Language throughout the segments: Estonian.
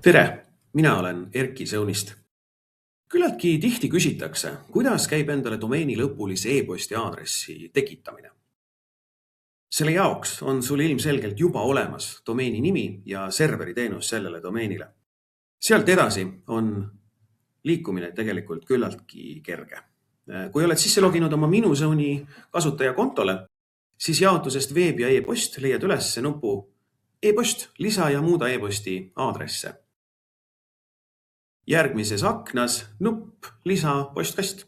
Tere, mina olen Erki Sõunist. Küllaltki tihti küsitakse, kuidas käib endale domeeni lõpulise e-posti aadressi tekitamine. Selle jaoks on sul ilmselgelt juba olemas domeeni nimi ja serveri teenus sellele domeenile. Sealt edasi on liikumine tegelikult küllaltki kerge. Kui oled sisse loginud oma Minuzoni kasutajakontole, siis jaotusest veeb ja e-post leiad üles nupu e-post, lisa ja muuda e-posti aadresse. Järgmises aknas nupp lisa postkast.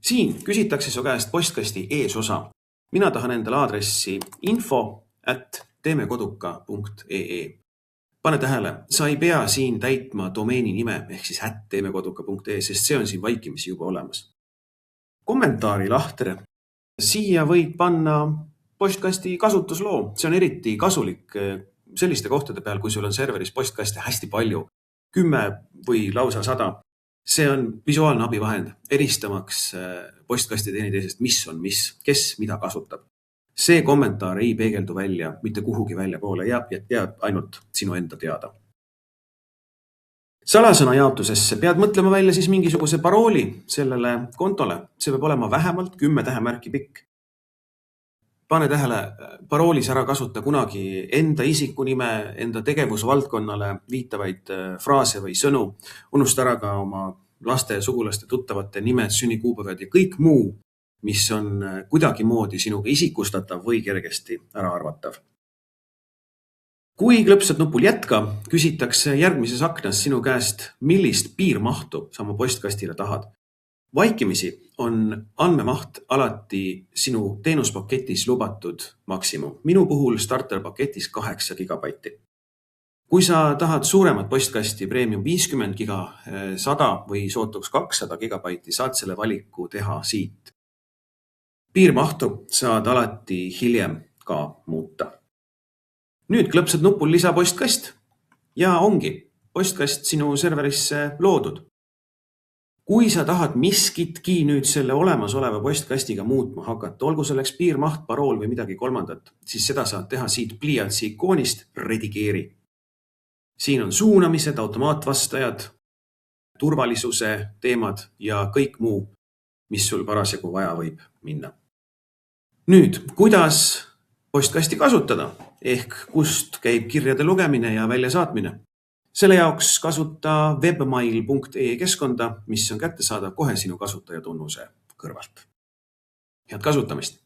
Siin küsitakse su käest postkasti eesosa. Mina tahan endale aadressi info@teemekoduka.ee. Pane tähele, sa ei pea siin täitma domeeni nime ehk siis @teemekoduka.ee, sest see on siin vaikimisi juba olemas. Kommentaari lahtre. Siia võid panna postkasti kasutusloo. See on eriti kasulik selliste kohtade peal, kui sul on serveris postkaste hästi palju. 10 või lausa 100. See on visuaalne abivahend, eristamaks postkasti teineteisest, mis on mis, kes mida kasutab. See kommentaar ei peegeldu välja mitte kuhugi välja poole, jääb ainult sinu enda teada. Salasõna jaotusesse pead mõtlema välja siis mingisuguse parooli sellele kontole. See peab olema vähemalt 10 tähemärki pikk. Pane tähele, paroolis ära kasuta kunagi enda isikunime, enda tegevusvaldkonnale viitavaid fraase või sõnu. Unusta ära ka oma laste, sugulaste, tuttavate nimed, sünnikuupäevad ja kõik muu, mis on kuidagi moodi sinuga isikustatav või kergesti ära arvatav. Kui klõpsad nupul jätka, küsitakse järgmises aknas sinu käest, millist piirmahtu sa oma postkastile tahad. Vaikimisi on andmemaht alati sinu teenuspaketis lubatud maksimum. Minu puhul starterpaketis 8 gigabaiti. Kui sa tahad suuremat postkasti premium 50 giga, 100 või sootuks 200 gigabaiti, saad selle valiku teha siit. Piirmahtu saad alati hiljem ka muuta. Nüüd klõpsad nupul lisa postkast ja ongi postkast sinu serverisse loodud. Kui sa tahad miskitki nüüd selle olemasoleva postkastiga muutma hakata, olgu selleks piirmaht, parool või midagi kolmandat, siis seda saad teha siit pliiatsi ikoonist redigeeri. Siin on suunamised, automaatvastajad, turvalisuse teemad ja kõik muu, mis sul parasjagu vaja võib minna. Nüüd, kuidas postkasti kasutada ehk kust käib kirjade lugemine ja väljasaatmine? Selle jaoks kasuta webmail.ee keskkonda, mis on kättesaadav kohe sinu kasutajatunnuse kõrvalt. Head kasutamist!